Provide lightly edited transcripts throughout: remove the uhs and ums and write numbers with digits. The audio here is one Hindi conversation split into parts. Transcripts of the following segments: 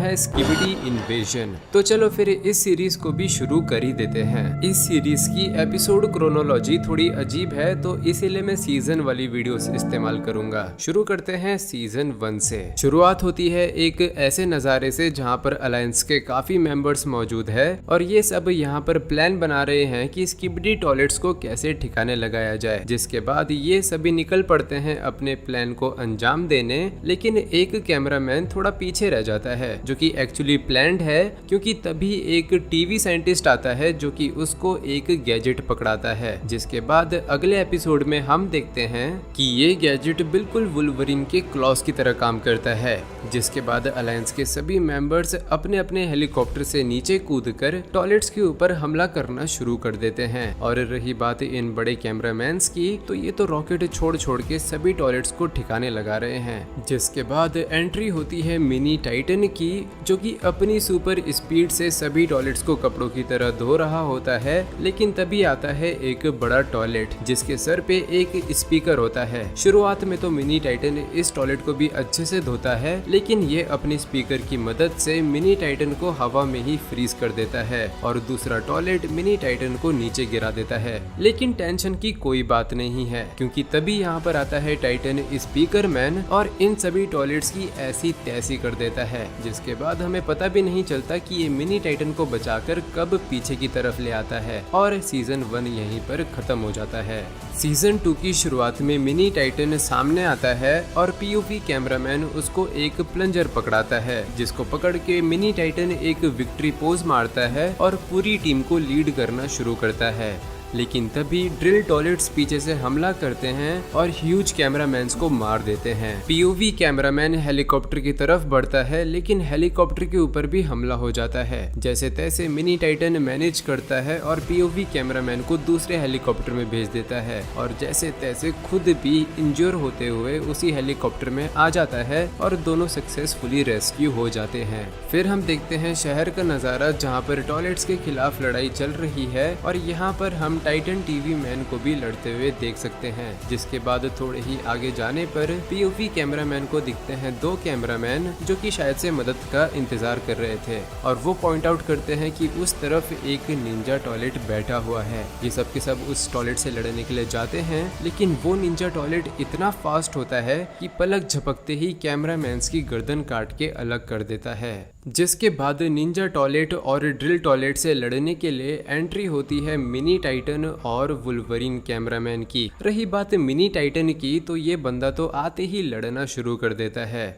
है स्किबिडी इन्वेजन। तो चलो फिर इस सीरीज को भी शुरू कर ही देते हैं। इस सीरीज की एपिसोड क्रोनोलॉजी थोड़ी अजीब है, तो इसीलिए मैं सीजन वाली वीडियोस इस्तेमाल करूंगा। शुरू करते हैं सीजन 1 से। शुरुआत होती है एक ऐसे नज़ारे से जहां पर अलायंस के काफी मेंबर्स मौजूद है और ये सब यहां पर प्लान बना रहे हैं कि स्किबिडी टॉयलेट्स को कैसे ठिकाने लगाया जाए। जिसके बाद ये सभी निकल पड़ते हैं अपने प्लान को अंजाम देने, लेकिन एक कैमरामैन थोड़ा पीछे रह जाता है जो कि एक्चुअली प्लान्ड है, क्योंकि तभी एक टीवी साइंटिस्ट आता है जो कि उसको एक गैजेट पकड़ाता है। जिसके बाद अगले एपिसोड में हम देखते हैं कि ये गैजेट बिल्कुल वुल्वरिन के क्लॉस की तरह काम करता है। जिसके बाद अलायंस के सभी मेंबर्स अपने अपने हेलीकॉप्टर से नीचे कूदकर टॉयलेट्स के ऊपर हमला करना शुरू कर देते हैं। और रही बात इन बड़े कैमरामैन्स की, तो ये तो रॉकेट छोड़ छोड़ के सभी टॉयलेट्स को ठिकाने लगा रहे हैं। जिसके बाद एंट्री होती है मिनी टाइटन की, जो कि अपनी सुपर स्पीड से सभी टॉयलेट्स को कपड़ों की तरह धो रहा होता है। लेकिन तभी आता है एक बड़ा टॉयलेट जिसके सर पे एक स्पीकर होता है। शुरुआत में तो मिनी टाइटन इस टॉयलेट को भी अच्छे से धोता है, लेकिन ये अपने स्पीकर की मदद से मिनी टाइटन को हवा में ही फ्रीज कर देता है और दूसरा टॉयलेट मिनी टाइटन को नीचे गिरा देता है। लेकिन टेंशन की कोई बात नहीं है, क्योंकि तभी यहाँ पर आता है टाइटन स्पीकर मैन और इन सभी टॉयलेट्स की ऐसी तैसी कर देता है। जिसके बाद हमें पता भी नहीं चलता कि ये मिनी टाइटन को बचाकर कब पीछे की तरफ ले आता है और सीजन 1 यहीं पर खत्म हो जाता है। सीजन 2 की शुरुआत में मिनी टाइटन सामने आता है और पीओवी कैमरामैन उसको एक प्लंजर पकड़ाता है, जिसको पकड़ के मिनी टाइटन एक विक्ट्री पोज मारता है और पूरी टीम को लीड करना शुरू करता है। लेकिन तभी ड्रिल टॉयलेट्स पीछे से हमला करते हैं और ह्यूज कैमरामैन्स को मार देते हैं। पीओवी कैमरामैन हेलीकॉप्टर की तरफ बढ़ता है, लेकिन हेलीकॉप्टर के ऊपर भी हमला हो जाता है। जैसे तैसे मिनी टाइटन मैनेज करता है और पीओवी कैमरामैन को दूसरे हेलीकॉप्टर में भेज देता है और जैसे तैसे खुद भी इंजर होते हुए उसी हेलीकॉप्टर में आ जाता है और दोनों सक्सेसफुली रेस्क्यू हो जाते हैं। फिर हम देखते हैं शहर का नज़ारा, जहाँ पर टॉयलेट्स के खिलाफ लड़ाई चल रही है और यहाँ पर हम टाइटन टीवी मैन को भी लड़ते हुए देख सकते हैं। जिसके बाद थोड़े ही आगे जाने पर पीओवी कैमरामैन को दिखते हैं 2 कैमरामैन जो कि शायद से मदद का इंतजार कर रहे थे और वो पॉइंट आउट करते हैं कि उस तरफ एक निंजा टॉयलेट बैठा हुआ है। ये सब के सब उस टॉयलेट से लड़ने के लिए जाते हैं, लेकिन वो निंजा टॉयलेट इतना फास्ट होता है कि पलक झपकते ही कैमरामैन्स की गर्दन काट के अलग कर देता है। जिसके बाद निंजा टॉयलेट और ड्रिल टॉयलेट से लड़ने के लिए एंट्री होती है मिनी टाइटन और वुल्वरिन कैमरामैन की। रही बात मिनी टाइटन की, तो ये बंदा तो आते ही लड़ना शुरू कर देता है।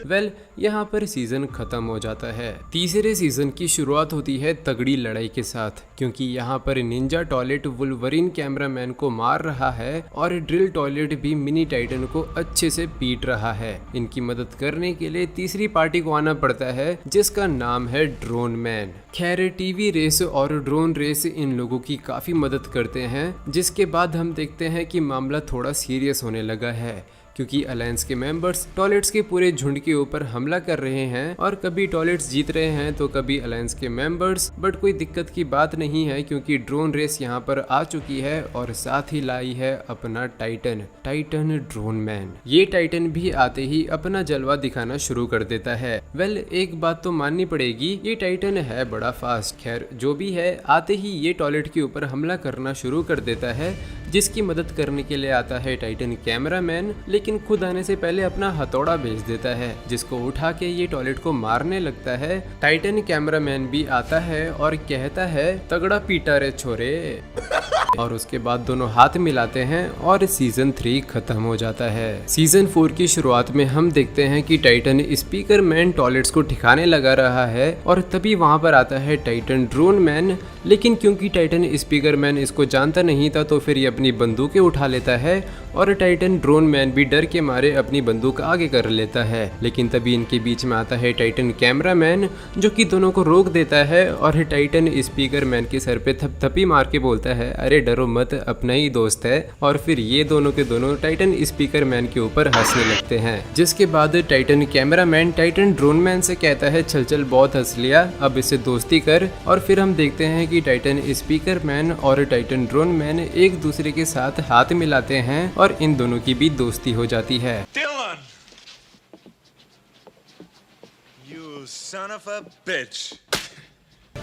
वेल, यहाँ पर सीजन खत्म हो जाता है। तीसरे सीजन की शुरुआत होती है तगड़ी लड़ाई के साथ, क्योंकि यहाँ पर निंजा टॉयलेट वुल्वरिन कैमरामैन को मार रहा है और ड्रिल टॉयलेट भी मिनी टाइटन को अच्छे से पीट रहा है। इनकी मदद करने के लिए तीसरी पार्टी को आना पड़ता है, जिसका नाम है ड्रोन मैन। खैर, टीवी रेस और ड्रोन रेस इन लोगों की काफी मदद करते हैं। जिसके बाद हम देखते हैं कि मामला थोड़ा सीरियस होने लगा है, क्योंकि अलायंस के मेंबर्स टॉयलेट्स के पूरे झुंड के ऊपर हमला कर रहे हैं और कभी टॉयलेट्स जीत रहे हैं तो कभी अलायंस के मेंबर्स। बट कोई दिक्कत की बात नहीं है, क्योंकि ड्रोन रेस यहाँ पर आ चुकी है और साथ ही लाई है अपना टाइटन ड्रोन मैन। ये टाइटन भी आते ही अपना जलवा दिखाना शुरू कर देता है। वेल, एक बात तो माननी पड़ेगी, ये टाइटन है बड़ा फास्ट। खैर, जो भी है, आते ही ये टॉयलेट के ऊपर हमला करना शुरू कर देता है, जिसकी मदद करने के लिए आता है टाइटन कैमरामैन। लेकिन खुद आने से पहले अपना हथौड़ा भेज देता है, जिसको उठा के ये टॉयलेट को मारने लगता है। टाइटन कैमरामैन भी आता है और कहता है, तगड़ा पीटा रे छोरे। और उसके बाद दोनों हाथ मिलाते हैं और सीजन 3 खत्म हो जाता है। सीजन 4 की शुरुआत में हम देखते हैं कि टाइटन स्पीकर मैन टॉयलेट्स को ठिकाने लगा रहा है और तभी वहां पर आता है टाइटन ड्रोन मैन। लेकिन क्योंकि टाइटन स्पीकर मैन इसको जानता नहीं था, तो फिर ये अपनी बंदूकें उठा लेता है और टाइटन ड्रोन मैन भी डर के मारे अपनी बंदूक आगे कर लेता है। लेकिन तभी इनके बीच में आता है टाइटन कैमरामैन, जो कि दोनों को रोक देता है और टाइटन स्पीकर मैन के सर पे थपथपी मार के बोलता है, अरे डरो मत, अपना ही दोस्त है। और फिर ये दोनों के दोनों टाइटन स्पीकर मैन के ऊपर हंसने लगते हैं। जिसके बाद Titan cameraman Titan drone man से कहता है, चल चल बहुत हंस लिया, अब इससे दोस्ती कर। और फिर हम देखते हैं कि टाइटन स्पीकर मैन और टाइटन ड्रोन मैन एक दूसरे के साथ हाथ मिलाते हैं और इन दोनों की भी दोस्ती हो जाती है। You son of a bitch.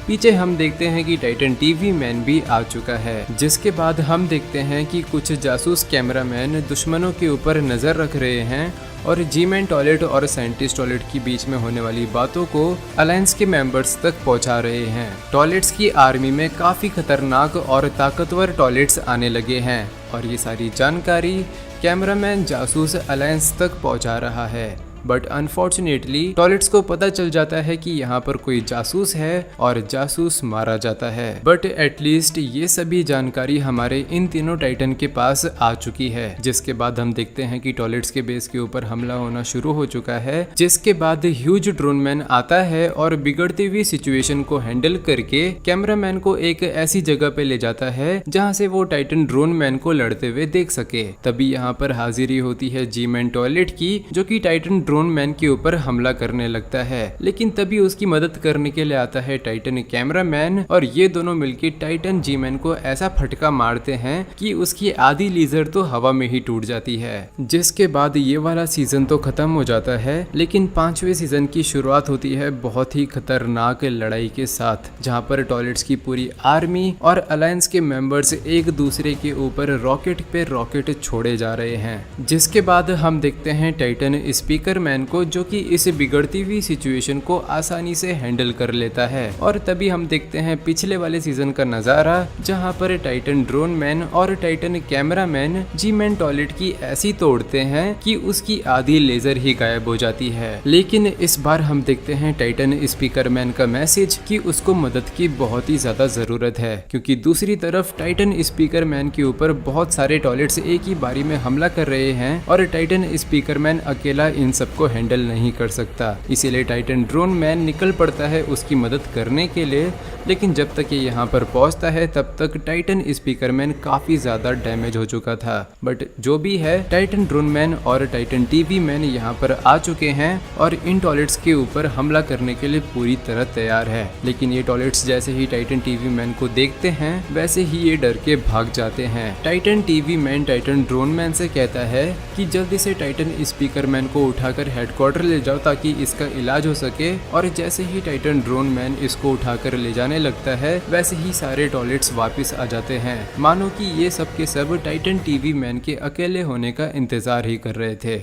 पीछे हम देखते हैं कि टाइटन टीवी मैन भी आ चुका है, जिसके बाद हम देखते हैं कि कुछ जासूस कैमरामैन दुश्मनों के ऊपर नजर रख रहे हैं और जी-मैन टॉयलेट और साइंटिस्ट टॉयलेट के बीच में होने वाली बातों को अलायंस के मेंबर्स तक पहुंचा रहे हैं। टॉयलेट्स की आर्मी में काफी खतरनाक और ताकतवर टॉयलेट्स आने लगे हैं और ये सारी जानकारी कैमरामैन जासूस अलायंस तक पहुंचा रहा है। बट अनफॉर्चुनेटली टॉयलेट्स को पता चल जाता है कि यहाँ पर कोई जासूस है और जासूस मारा जाता है। बट एटलीस्ट ये सभी जानकारी हमारे इन तीनों टाइटन के पास आ चुकी है, जिसके बाद हम देखते हैं कि टॉयलेट्स के बेस के ऊपर हमला होना शुरू हो चुका है, जिसके बाद ह्यूज ड्रोन मैन आता है और बिगड़ती हुई सिचुएशन को हैंडल करके कैमरामैन को एक ऐसी जगह पे ले जाता है जहाँ से वो टाइटन ड्रोन मैन को लड़ते हुए देख सके। तभी यहाँ पर हाजिरी होती है जी-मैन टॉयलेट की, जो कि टाइटन ड्रोन मैन के ऊपर हमला करने लगता है। लेकिन तभी उसकी मदद करने के लिए आता है टाइटन कैमरामैन और ये दोनों मिलकर टाइटन जी-मैन को ऐसा फटका मारते हैं कि उसकी आधी लीजर तो हवा में ही टूट जाती है। जिसके बाद ये वाला सीजन तो खत्म हो जाता है, लेकिन 5वें सीजन की शुरुआत होती है बहुत ही खतरनाक लड़ाई के साथ, जहाँ पर टॉयलेट्स की पूरी आर्मी और अलायंस के मेंबर्स एक दूसरे के ऊपर रॉकेट पे रॉकेट छोड़े जा रहे हैं। जिसके बाद हम देखते हैं टाइटन स्पीकर मैन को, जो कि इस बिगड़ती हुई सिचुएशन को आसानी से हैंडल कर लेता है। और तभी हम देखते हैं पिछले वाले सीजन का नजारा, जहां पर टाइटन ड्रोन मैन और टाइटन कैमरामैन जी-मैन टॉयलेट की ऐसी तोड़ते हैं कि उसकी आधी लेजर ही गायब हो जाती है। लेकिन इस बार हम देखते हैं टाइटन स्पीकर मैन का मैसेज कि उसको मदद की बहुत ही ज्यादा जरूरत है, क्योंकि दूसरी तरफ टाइटन स्पीकर मैन के ऊपर बहुत सारे टॉयलेट्स एक ही बारी में हमला कर रहे हैं और टाइटन स्पीकर मैन अकेला इन सबको हैंडल नहीं कर सकता। इसीलिए टाइटन ड्रोन मैन निकल पड़ता है उसकी मदद करने के लिए। लेकिन जब तक ये यहाँ पर पहुंचता है तब तक टाइटन स्पीकर मैन काफी ज्यादा डैमेज हो चुका था। बट जो भी है, टाइटन ड्रोन मैन और टाइटन टीवी मैन यहाँ पर आ चुके हैं और इन टॉयलेट्स के ऊपर हमला करने के लिए पूरी तरह तैयार है। लेकिन ये टॉयलेट्स जैसे ही टाइटन टीवी मैन को देखते हैं वैसे ही ये डर के भाग जाते हैं। Titan TV man Titan drone man से कहता है कि जल्दी से टाइटन स्पीकर मैन को उठाकर हेडक्वार्टर ले जाओ ताकि इसका इलाज हो सके। और जैसे ही टाइटन ड्रोन मैन इसको उठाकर ले जाने लगता है वैसे ही सारे टॉयलेट्स वापस आ जाते हैं, मानो कि ये सब के सब टाइटन टीवी मैन के अकेले होने का इंतजार ही कर रहे थे।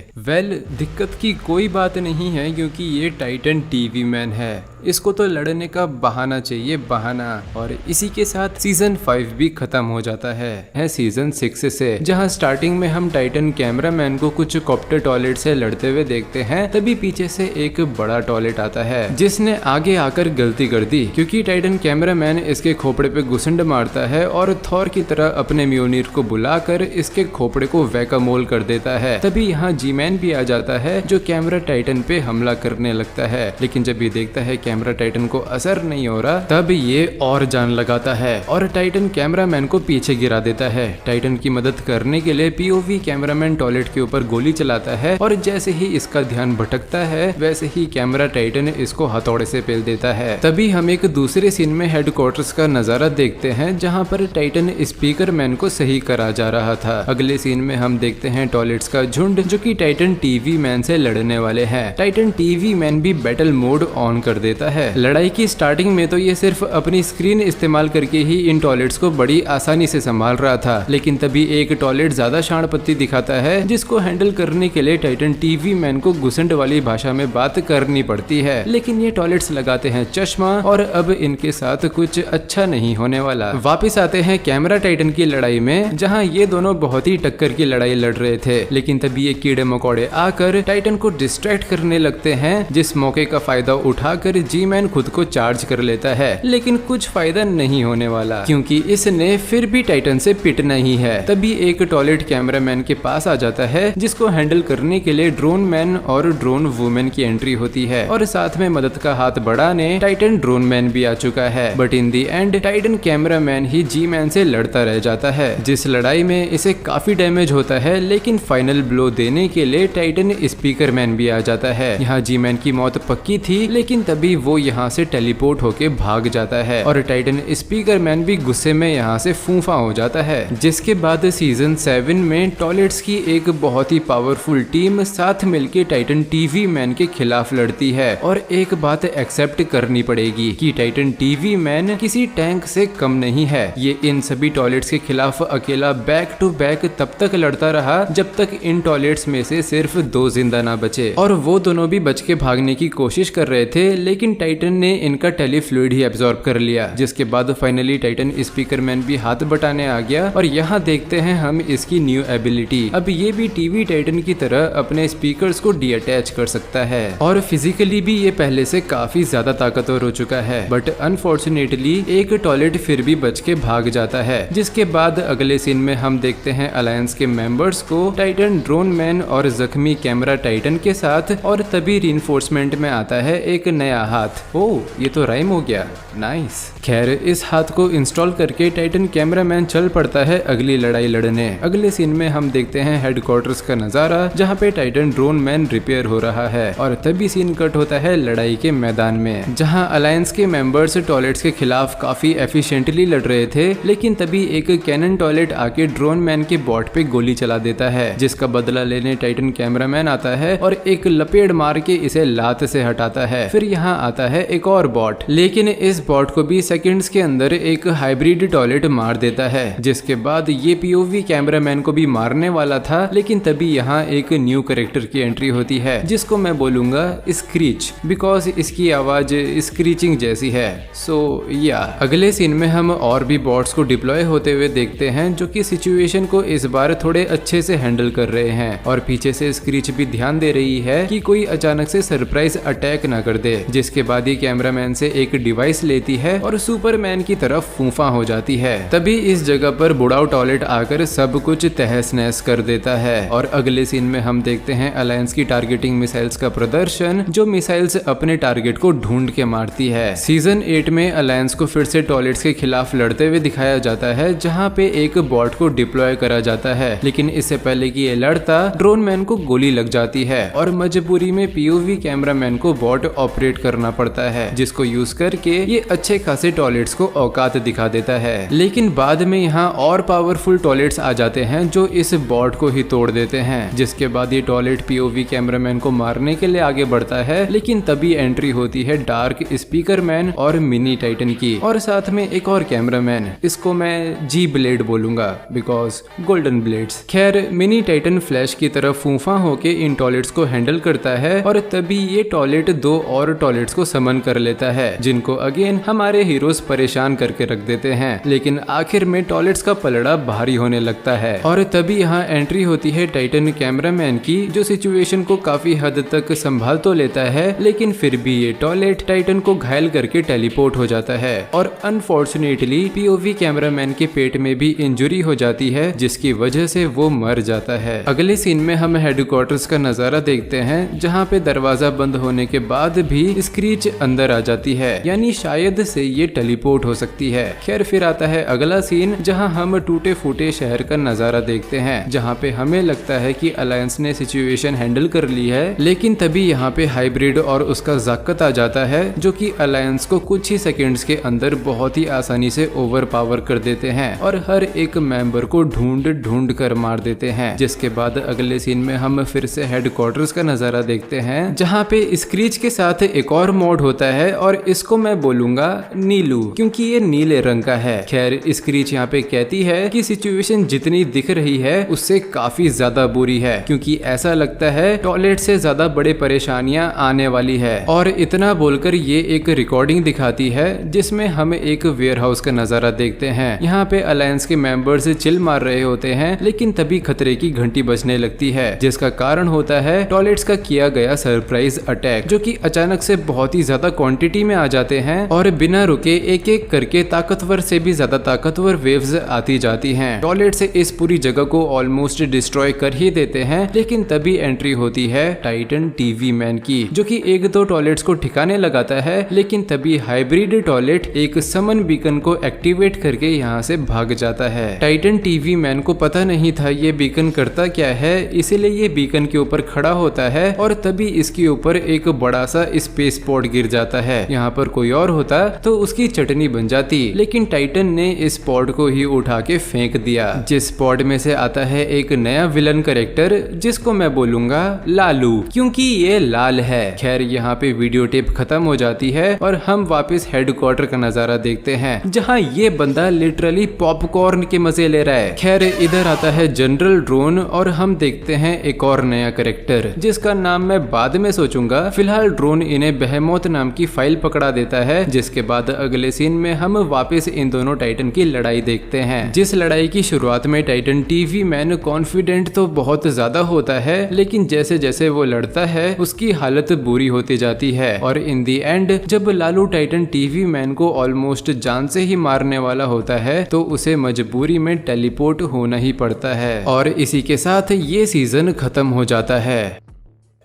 दिक्कत की कोई बात नहीं है, क्योंकि ये टाइटन टीवी मैन है, इसको तो लड़ने का बहाना चाहिए, बहाना। और इसी के साथ सीजन 5 भी खत्म हो जाता है सीजन 6 से, जहां स्टार्टिंग में हम टाइटन कैमरामैन को कुछ कॉप्टर टॉयलेट से लड़ते हुए देखते हैं। तभी पीछे से एक बड़ा टॉयलेट आता है जिसने आगे आकर गलती कर दी, क्योंकि टाइटन कैमरामैन इसके खोपड़े पे घुसंड मारता है और थॉर की तरह अपने म्योनिर को बुलाकर इसके खोपड़े को वैकामोल कर देता है। तभी यहाँ जी-मैन भी आ जाता है जो कैमरा टाइटन पे हमला करने लगता है। लेकिन जब ये देखता है कैमरा टाइटन को असर नहीं हो रहा, तब ये और जान लगाता है और टाइटन कैमरामैन को पीछे गिरा देता है। टाइटन की मदद करने के लिए पीओवी कैमरामैन टॉयलेट के ऊपर गोली चलाता है और जैसे ही इसका ध्यान भटकता है वैसे ही कैमरा टाइटन इसको हथौड़े से पेल देता है। तभी हम एक दूसरे सीन में हेडक्वार्टर्स का नजारा देखते हैं, जहां पर टाइटन स्पीकर मैन को सही करा जा रहा था। अगले सीन में हम देखते हैं टॉयलेट्स का झुंड जो कि टाइटन टीवी मैन से लड़ने वाले हैं। टाइटन टीवी मैन भी बैटल मोड ऑन कर देता है। लड़ाई की स्टार्टिंग में तो ये सिर्फ अपनी स्क्रीन इस्तेमाल करके ही इन टॉयलेट्स को बड़ी आसानी से संभाल रहा था, लेकिन तभी एक टॉयलेट ज्यादा शाणपत्ती दिखाता है, जिसको हैंडल करने के लिए टाइटन टीवी मैन को घुसंड वाली भाषा में बात करनी पड़ती है। लेकिन ये टॉयलेट्स लगाते हैं चश्मा और अब इनके साथ कुछ अच्छा नहीं होने वाला। वापिस आते हैं कैमरा टाइटन की लड़ाई में, जहाँ ये दोनों बहुत ही टक्कर की लड़ाई लड़ रहे थे। लेकिन तभी ये कीड़े मकोड़े आकर टाइटन को डिस्ट्रैक्ट करने लगते हैं, जिस मौके का फायदा उठाकर जी-मैन खुद को चार्ज कर लेता है। लेकिन कुछ फायदा नहीं होने वाला, क्योंकि इसने फिर भी टाइटन से पिटना ही है। तभी एक टॉयलेट कैमरामैन के पास आ जाता है, जिसको हैंडल करने के लिए ड्रोन मैन और ड्रोन वुमेन की एंट्री होती है और साथ में मदद का हाथ बढ़ाने टाइटन ड्रोन मैन भी आ चुका है। But in the and Titan cameraman he G-man से लड़ता रह जाता है, जिस लड़ाई में इसे काफी डैमेज होता है। लेकिन फाइनल ब्लो देने के लिए टाइटन स्पीकर मैन भी आ जाता है। यहाँ जी-मैन की मौत पक्की थी, लेकिन तभी ही वो यहाँ से टेलीपोर्ट होके भाग जाता है और टाइटन स्पीकर मैन भी गुस्से में यहाँ से फूंफा हो जाता है। जिसके बाद सीजन 7 में टॉयलेट्स की एक बहुत ही पावरफुल टीम साथ मिलके टाइटन टीवी मैन के खिलाफ लड़ती है और एक बात एक्सेप्ट करनी पड़ेगी कि टाइटन टीवी मैन किसी टैंक से कम नहीं है। ये इन सभी टॉयलेट्स के खिलाफ अकेला बैक टू बैक तब तक लड़ता रहा जब तक इन टॉयलेट्स में से सिर्फ 2 जिंदा ना बचे और वो दोनों भी बच के भागने की कोशिश कर रहे थे, लेकिन टाइटन ने इनका टेलीफ्लूइड ही एब्जॉर्ब कर लिया। जिसके बाद फाइनली टाइटन स्पीकर मैन भी हाथ बटाने आ गया और यहाँ देखते हैं हम इसकी न्यू एबिलिटी। अब ये भी टीवी टाइटन की तरह अपने स्पीकर्स को डीअटैच कर सकता है और फिजिकली भी ये पहले से काफी ज्यादा ताकतवर हो चुका है। बट अनफॉर्चुनेटली एक टॉयलेट फिर भी बच के भाग जाता है। जिसके बाद अगले सीन में हम देखते हैं अलायंस के मेंबर्स को टाइटन ड्रोन मैन और जख्मी कैमरा टाइटन के साथ और तभी रिइंफोर्समेंट में आता है एक नया हाथ। ओह, ये तो राइम हो गया, नाइस। खैर इस हाथ को इंस्टॉल करके टाइटन कैमरामैन चल पड़ता है अगली लड़ाई लड़ने। अगले सीन में हम देखते हैं हेडक्वार्टर्स का नजारा जहाँ पे टाइटन ड्रोन मैन रिपेयर हो रहा है और तभी सीन कट होता है लड़ाई के मैदान में जहाँ अलायंस के मेंबर्स टॉयलेट्स के खिलाफ काफी एफिशिएंटली लड़ रहे थे, लेकिन तभी एक कैनन टॉयलेट आके ड्रोन मैन के बॉट पे गोली चला देता है जिसका बदला लेने टाइटन कैमरामैन आता है और एक लपेड़ मार के इसे लात से हटाता है। फिर यहाँ आता है एक और बॉट, लेकिन इस बॉट को भी सेकंड्स के अंदर एक हाइब्रिड टॉयलेट मार देता है। जिसके बाद ये पीओवी कैमरामैन को भी मारने वाला था, लेकिन तभी यहाँ एक न्यू कैरेक्टर की एंट्री होती है जिसको मैं बोलूंगा स्क्रीच, बिकॉज इसकी आवाज स्क्रीचिंग जैसी है। सो या अगले सीन में हम और भी बॉट्स को डिप्लॉय होते हुए देखते हैं जो कि सिचुएशन को इस बार थोड़े अच्छे से हैंडल कर रहे हैं और पीछे से स्क्रीच भी ध्यान दे रही है कि कोई अचानक से सरप्राइज अटैक ना कर दे। जिसके बाद ही कैमरामैन से एक डिवाइस लेती है और सुपरमैन की तरफ फूंफा हो जाती है। तभी इस जगह पर बुढ़ाऊ टॉयलेट आकर सब कुछ तहस नहस कर देता है और अगले सीन में हम देखते हैं अलायंस की टारगेटिंग मिसाइल्स का प्रदर्शन, जो मिसाइल्स अपने टारगेट को ढूंढ के मारती है। सीजन 8 में अलायंस को फिर से टॉयलेट्स के खिलाफ लड़ते हुए दिखाया जाता है जहाँ पे एक बॉट को डिप्लॉय करा जाता है, लेकिन इससे पहले कि ये लड़ता ड्रोन मैन को गोली लग जाती है और मजबूरी में पीओवी कैमरामैन को बॉट ऑपरेट करना पड़ता है, जिसको यूज करके ये अच्छे खासे टॉयलेट्स को औकात दिखा देता है। लेकिन बाद में यहाँ और पावरफुल टॉयलेट्स आ जाते हैं जो इस बॉट को ही तोड़ देते हैं। जिसके बाद ये टॉयलेट पीओवी कैमरामैन को मारने के लिए आगे बढ़ता है, लेकिन तभी एंट्री होती है डार्क स्पीकर मैन और मिनी टाइटन की और साथ में एक और कैमरामैन, इसको मैं जी ब्लेड बोलूंगा बिकॉज गोल्डन ब्लेड्स। खैर मिनी टाइटन फ्लैश की तरफ फूंफा होके इन टॉयलेट्स को हैंडल करता है और तभी ये टॉयलेट 2 और टॉयलेट्स को समन कर लेता है जिनको अगेन हमारे हीरोज परेशान करके रख देते हैं। लेकिन आखिर में टॉयलेट्स का पलड़ा भारी होने लगता है और तभी यहाँ एंट्री होती है टाइटन कैमरामैन की, जो सिचुएशन को काफी हद तक संभाल तो लेता है, लेकिन फिर भी ये टॉयलेट टाइटन को घायल करके टेलीपोर्ट हो जाता है और अनफॉर्चुनेटली पीओवी कैमरामैन के पेट में भी इंजुरी हो जाती है जिसकी वजह से वो मर जाता है। अगले सीन में हम हेडक्वार्टर्स का नजारा देखते हैं जहाँ पे दरवाजा बंद होने के बाद भी स्क्रीच अंदर आ जाती है, यानी शायद से ये टेलीपोर्ट हो सकती है। खैर फिर आता है अगला सीन जहाँ हम टूटे फूटे शहर का नजारा देखते हैं जहाँ पे हमें लगता है कि अलायंस ने सिचुएशन हैंडल कर ली है, लेकिन तभी यहाँ पे हाइब्रिड और उसका जाकत आ जाता है जो कि अलायंस को कुछ ही सेकंड्स के अंदर बहुत ही आसानी से ओवर पावर कर देते हैं और हर एक मेंबर को ढूंढ ढूंढ कर मार देते हैं। जिसके बाद अगले सीन में हम फिर से हेडक्वार्टर्स का नजारा देखते हैं जहाँ पे स्क्रीच के साथ एक और मोड होता है और इसको मैं बोलूंगा नीलू, क्योंकि ये नीले रंग का है। खैर स्क्रीच यहाँ पे कहती है कि सिचुएशन जितनी दिख रही है उससे काफी ज्यादा बुरी है, क्योंकि ऐसा लगता है टॉयलेट से ज्यादा बड़े परेशानियां आने वाली है। और इतना बोलकर ये एक रिकॉर्डिंग दिखाती है जिसमें हम एक वेयरहाउस का नजारा देखते हैं। यहाँ पे अलायंस के मेंबर्स चिल मार रहे होते हैं, लेकिन तभी खतरे की घंटी बजने लगती है जिसका कारण होता है टॉयलेट्स का किया गया सरप्राइज अटैक, जो कि अचानक से बहुत ही ज्यादा क्वांटिटी में आ जाते हैं और बिना रुके एक एक करके ताकतवर से भी ज्यादा ताकतवर वेव्स आती जाती हैं। टॉयलेट से इस पूरी जगह को ऑलमोस्ट डिस्ट्रॉय कर ही देते हैं, लेकिन तभी एंट्री होती है टाइटन टीवी मैन की, जो कि 1-2 टॉयलेट्स को ठिकाने लगाता है, लेकिन तभी हाइब्रिड टॉयलेट एक समन बीकन को एक्टिवेट करके यहाँ से भाग जाता है। टाइटन टीवी मैन को पता नहीं था ये बीकन करता क्या है, इसीलिए ये बीकन के ऊपर खड़ा होता है और तभी इसके ऊपर एक बड़ा सा स्पेस पॉड गिर जाता है। यहाँ पर कोई और होता तो उसकी चटनी बन जाती, लेकिन टाइटन ने इस पॉड को ही उठा के फेंक दिया, जिस पॉड में से आता है एक नया विलन कैरेक्टर जिसको मैं बोलूंगा लालू, क्योंकि ये लाल है। खैर यहाँ पे वीडियो टेप खत्म हो जाती है और हम वापस हेडक्वार्टर का नजारा देखते हैं, जहाँ ये बंदा लिटरली पॉपकॉर्न के मजे ले रहा है। खैर इधर आता है जनरल ड्रोन और हम देखते हैं एक और नया कैरेक्टर जिसका नाम मैं बाद में सोचूंगा। फिलहाल ड्रोन इन्हें बेहेमोथ नाम की फाइल पकड़ा देता है, जिसके बाद अगले सीन में हम वापस इन दोनों टाइटन की लड़ाई देखते हैं। जिस लड़ाई की शुरुआत में टाइटन टीवी मैन कॉन्फिडेंट तो बहुत ज्यादा होता है, लेकिन जैसे जैसे वो लड़ता है उसकी हालत बुरी होती जाती है और इन दी एंड जब लालू टाइटन टीवी मैन को ऑलमोस्ट जान से ही मारने वाला होता है तो उसे मजबूरी में टेलीपोर्ट होना ही पड़ता है और इसी के साथ ये सीजन खत्म हो जाता है।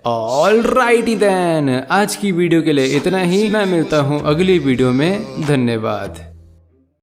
ऑलराइटी देन, आज की वीडियो के लिए इतना ही। मैं मिलता हूँ अगली वीडियो में। धन्यवाद।